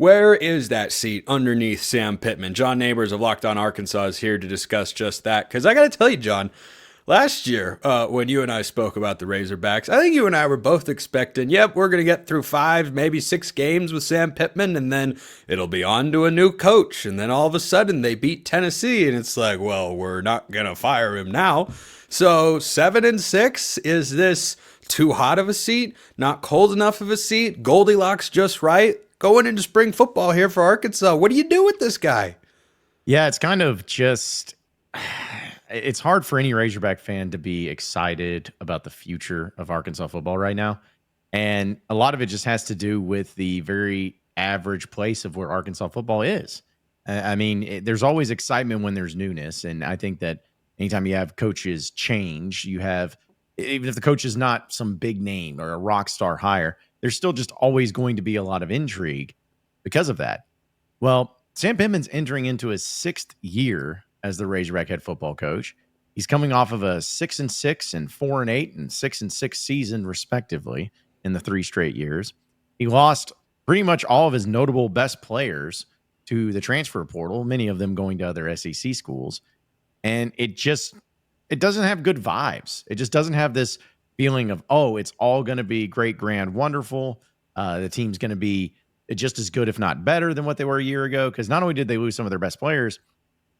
Where is that seat underneath Sam Pittman? John Nabors of Locked On Arkansas is here to discuss just that. Because I got to tell you, John, last year when you and I spoke about the Razorbacks, I think you and I were both expecting, yep, we're going to get through 5, maybe 6 games with Sam Pittman, and then it'll be on to a new coach. And then all of a sudden they beat Tennessee, and it's like, well, we're not going to fire him now. So 7-6, is this too hot of a seat? Not cold enough of a seat? Goldilocks just right? Going into spring football here for Arkansas. What do you do with this guy? Yeah, it's kind of just, it's hard for any Razorback fan to be excited about the future of Arkansas football right now. And a lot of it just has to do with the very average place of where Arkansas football is. I mean, there's always excitement when there's newness. And I think that anytime you have coaches change, you have, even if the coach is not some big name or a rock star hire, there's still just always going to be a lot of intrigue because of that. Well, Sam Pittman's entering into his 6th year as the Razorback head football coach. He's coming off of a 6-6 and 4-8 and 6-6 season, respectively, in the 3 straight years. He lost pretty much all of his notable best players to the transfer portal, many of them going to other SEC schools. And it doesn't have good vibes. It just doesn't have this feeling of, oh, it's all going to be great, grand, wonderful. The team's going to be just as good, if not better, than what they were a year ago. Because not only did they lose some of their best players,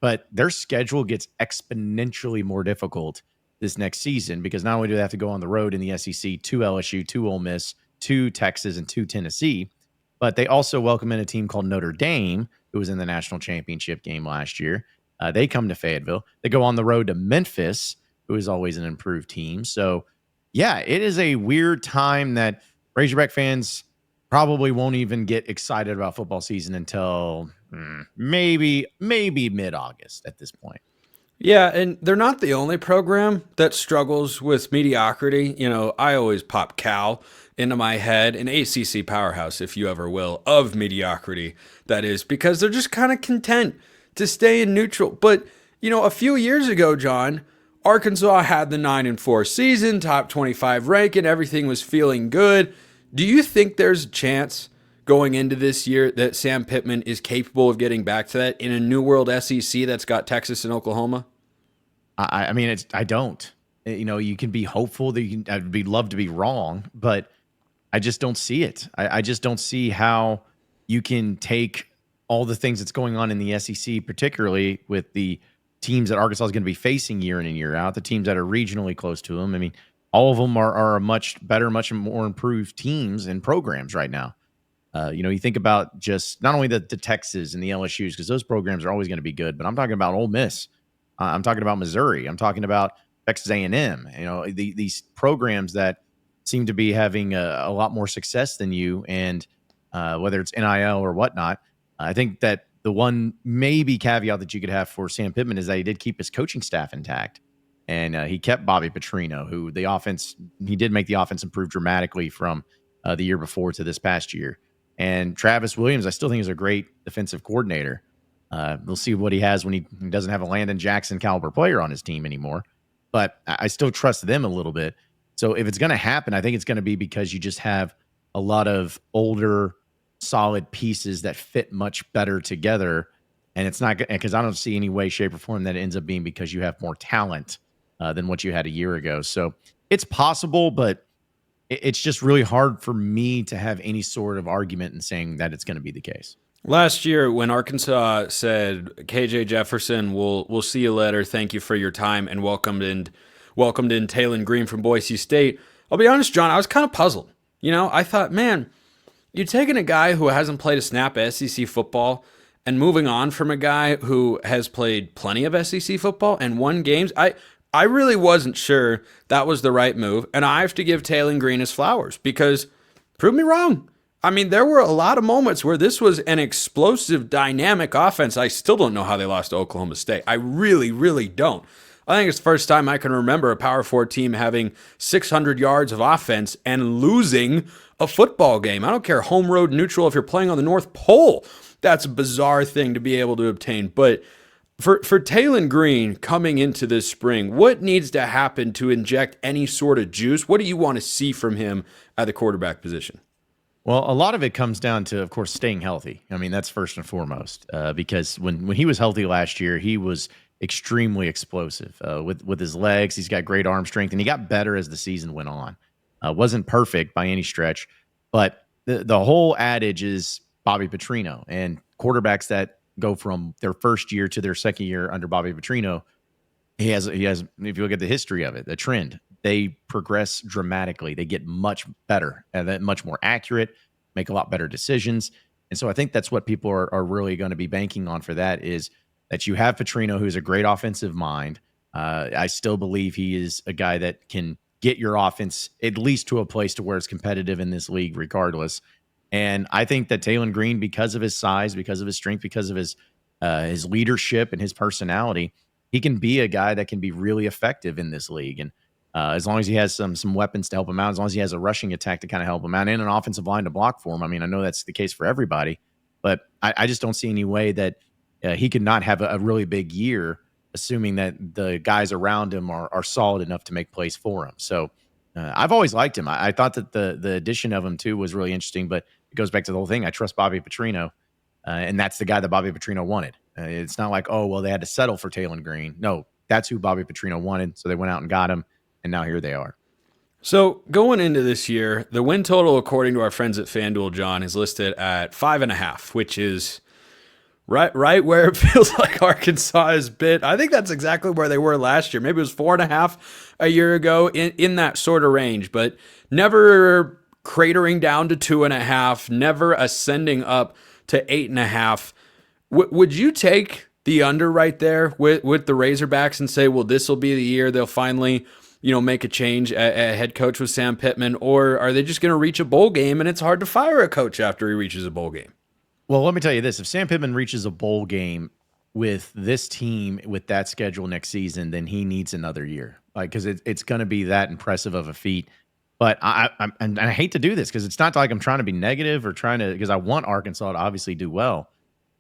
but their schedule gets exponentially more difficult this next season, because not only do they have to go on the road in the SEC to LSU, to Ole Miss, to Texas, and to Tennessee, but they also welcome in a team called Notre Dame, who was in the national championship game last year. They come to Fayetteville. They go on the road to Memphis, who is always an improved team. So, yeah, it is a weird time that Razorback fans probably won't even get excited about football season until maybe mid-August at this point. Yeah, and they're not the only program that struggles with mediocrity. You know, I always pop Cal into my head, an ACC powerhouse, if you ever will, of mediocrity, that is, because they're just kind of content to stay in neutral. But, you know, a few years ago, John, Arkansas had the 9-4 season, top 25 ranking, everything was feeling good. Do you think there's a chance going into this year that Sam Pittman is capable of getting back to that in a New World SEC that's got Texas and Oklahoma? I mean, I don't. You know, you can be hopeful that I'd be love to be wrong, but I just don't see it. I just don't see how you can take all the things that's going on in the SEC, particularly with the teams that Arkansas is going to be facing year in and year out, the teams that are regionally close to them. I mean, all of them are much better, much more improved teams and programs right now. You know, you think about just not only the Texas and the LSUs, because those programs are always going to be good, but I'm talking about Ole Miss. I'm talking about Missouri. I'm talking about Texas A&M. You know, these programs that seem to be having a lot more success than you, and whether it's NIL or whatnot. I think that the one maybe caveat that you could have for Sam Pittman is that he did keep his coaching staff intact. And he kept Bobby Petrino, who he did make the offense improve dramatically from the year before to this past year. And Travis Williams, I still think, is a great defensive coordinator. We'll see what he has when he doesn't have a Landon Jackson caliber player on his team anymore. But I still trust them a little bit. So if it's going to happen, I think it's going to be because you just have a lot of older, solid pieces that fit much better together. And it's not because I don't see any way, shape, or form that it ends up being because you have more talent than what you had a year ago. So it's possible, but it's just really hard for me to have any sort of argument in saying that it's going to be the case. Last year, when Arkansas said, KJ Jefferson, we'll see you later, thank you for your time, and welcomed in Taylon Green from Boise State, I'll be honest, John, I was kind of puzzled. You know, I thought, man, you're taking a guy who hasn't played a snap of SEC football and moving on from a guy who has played plenty of SEC football and won games. I really wasn't sure that was the right move, and I have to give Taylon Green his flowers because, prove me wrong, I mean, there were a lot of moments where this was an explosive, dynamic offense. I still don't know how they lost to Oklahoma State. I really, really don't. I think it's the first time I can remember a Power 4 team having 600 yards of offense and losing a football game. I don't care, home, road, neutral, if you're playing on the North Pole. That's a bizarre thing to be able to obtain. But for Taylon Green coming into this spring, what needs to happen to inject any sort of juice? What do you want to see from him at the quarterback position? Well, a lot of it comes down to, of course, staying healthy. I mean, that's first and foremost, because when he was healthy last year, he was extremely explosive with his legs. He's got great arm strength, and he got better as the season went on. Wasn't perfect by any stretch, but the whole adage is Bobby Petrino, and quarterbacks that go from their first year to their second year under Bobby Petrino, he has. If you look at the history of it, the trend, they progress dramatically. They get much better and much more accurate, make a lot better decisions. And so I think that's what people are really going to be banking on for that, is that you have Petrino, who's a great offensive mind. I still believe he is a guy that can get your offense at least to a place to where it's competitive in this league, regardless. And I think that Taylor Green, because of his size, because of his strength, because of his leadership and his personality, he can be a guy that can be really effective in this league. And as long as he has some weapons to help him out, as long as he has a rushing attack to kind of help him out, and an offensive line to block for him. I mean, I know that's the case for everybody, but I just don't see any way that he could not have a really big year, assuming that the guys around him are solid enough to make plays for him. So I've always liked him. I thought that the addition of him too was really interesting, but it goes back to the whole thing. I trust Bobby Petrino, and that's the guy that Bobby Petrino wanted. It's not like, oh, well, they had to settle for Taylor Green. No, that's who Bobby Petrino wanted, so they went out and got him, and now here they are. So going into this year, the win total, according to our friends at FanDuel, John, is listed at 5.5, which is right where it feels like Arkansas has been. I think that's exactly where they were last year. Maybe it was 4.5 a year ago, in that sort of range, but never cratering down to 2.5, never ascending up to 8.5. Would you take the under right there with the Razorbacks and say, well, this will be the year they'll finally, make a change at head coach with Sam Pittman? Or are they just going to reach a bowl game and it's hard to fire a coach after he reaches a bowl game? Well, let me tell you this. If Sam Pittman reaches a bowl game with this team, with that schedule next season, then he needs another year. Because it's going to be that impressive of a feat. But I hate to do this, because it's not like I'm trying to be negative or because I want Arkansas to obviously do well.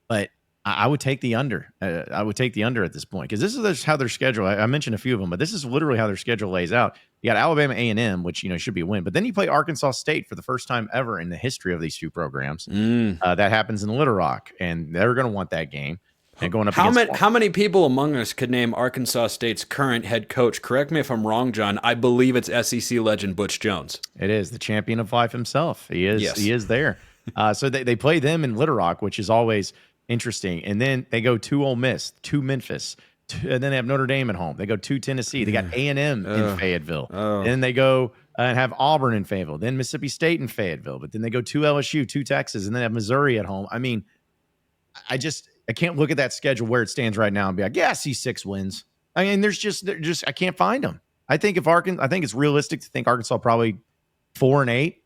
But I would take the under. I would take the under at this point, because this is how their schedule. I mentioned a few of them, but this is literally how their schedule lays out. You got Alabama A&M, which should be a win, but then you play Arkansas State for the first time ever in the history of these two programs. That happens in Little Rock, and they're going to want that game. And going up how many people among us could name Arkansas State's current head coach? Correct me if I'm wrong, John. I believe it's SEC legend Butch Jones. It is the champion of life himself. He is. Yes. He is there. So they play them in Little Rock, which is always interesting. And then they go to Ole Miss, to Memphis, and then they have Notre Dame at home. They go to Tennessee. They got A&M in Fayetteville. And then they go and have Auburn in Fayetteville, then Mississippi State in Fayetteville. But then they go to LSU, to Texas, and then have Missouri at home. I mean, I can't look at that schedule where it stands right now and be like, yeah, I see 6 wins. I mean, I can't find them. I think it's realistic to think Arkansas probably 4-8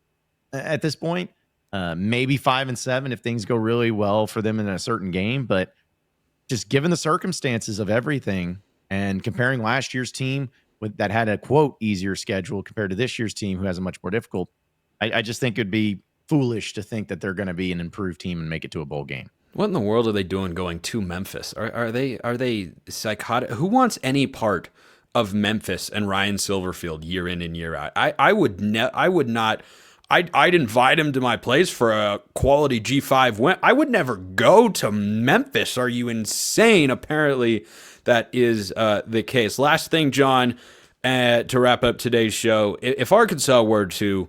at this point. Maybe 5-7 if things go really well for them in a certain game. But just given the circumstances of everything and comparing last year's team that had a quote easier schedule compared to this year's team who has a much more difficult, I just think it'd be foolish to think that they're going to be an improved team and make it to a bowl game. What in the world are they doing going to Memphis? Are they psychotic? Who wants any part of Memphis and Ryan Silverfield year in and year out? I would not. I'd invite him to my place for a quality G5 win. I would never go to Memphis. Are you insane? Apparently, that is the case. Last thing, John, to wrap up today's show. If Arkansas were to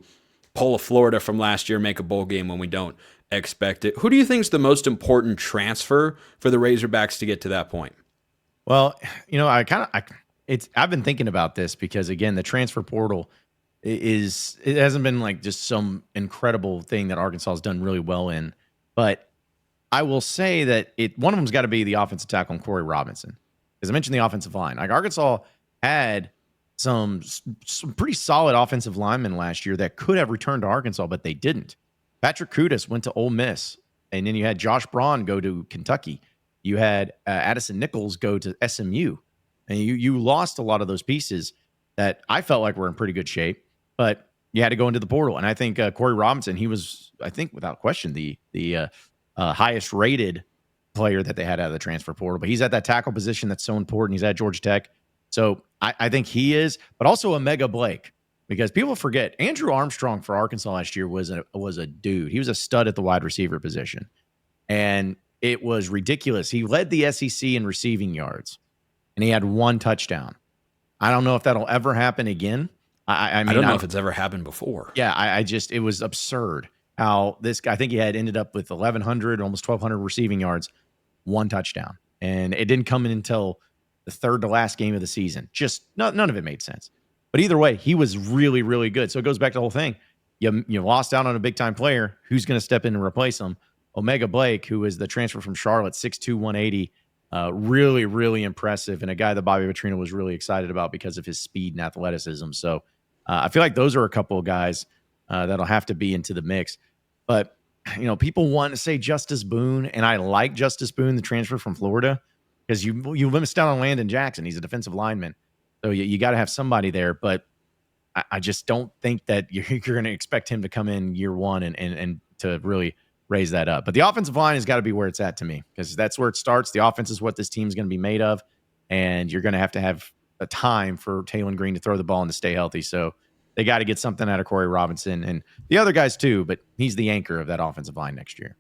pull a Florida from last year, make a bowl game when we don't expect it, who do you think is the most important transfer for the Razorbacks to get to that point? Well, I've been thinking about this because, again, the transfer portal it hasn't been like just some incredible thing that Arkansas has done really well in, but I will say that one of them's got to be the offensive tackle, Corey Robinson, because I mentioned the offensive line. Like, Arkansas had some pretty solid offensive linemen last year that could have returned to Arkansas, but they didn't. Patrick Kudus went to Ole Miss, and then you had Josh Braun go to Kentucky. You had Addison Nichols go to SMU, and you lost a lot of those pieces that I felt like were in pretty good shape. But you had to go into the portal. And I think Corey Robinson, he was, I think, without question, the highest rated player that they had out of the transfer portal. But he's at that tackle position that's so important. He's at Georgia Tech. So I think he is, but also Omega Blake. because people forget Andrew Armstrong for Arkansas last year was a dude. He was a stud at the wide receiver position, and it was ridiculous. He led the SEC in receiving yards, and he had 1 touchdown. I don't know if that'll ever happen again. I mean, I don't know if it's ever happened before. Yeah, I just, it was absurd how this guy, I think he had ended up with 1,100, almost 1,200 receiving yards, 1 touchdown. And it didn't come in until the third to last game of the season. Just none of it made sense. But either way, he was really, really good. So it goes back to the whole thing. You lost out on a big time player. Who's going to step in and replace him? Omega Blake, who is the transfer from Charlotte, 6'2", 180. Really, really impressive. And a guy that Bobby Petrino was really excited about because of his speed and athleticism. So I feel like those are a couple of guys that'll have to be into the mix. But, people want to say Justice Boone, and I like Justice Boone, the transfer from Florida, because you missed out on Landon Jackson. He's a defensive lineman. So you got to have somebody there. But I just don't think that you're going to expect him to come in year one and to really raise that up. But the offensive line has got to be where it's at to me, because that's where it starts. The offense is what this team's going to be made of, and you're going to have a time for Taylon Green to throw the ball and to stay healthy. So they got to get something out of Corey Robinson and the other guys too, but he's the anchor of that offensive line next year.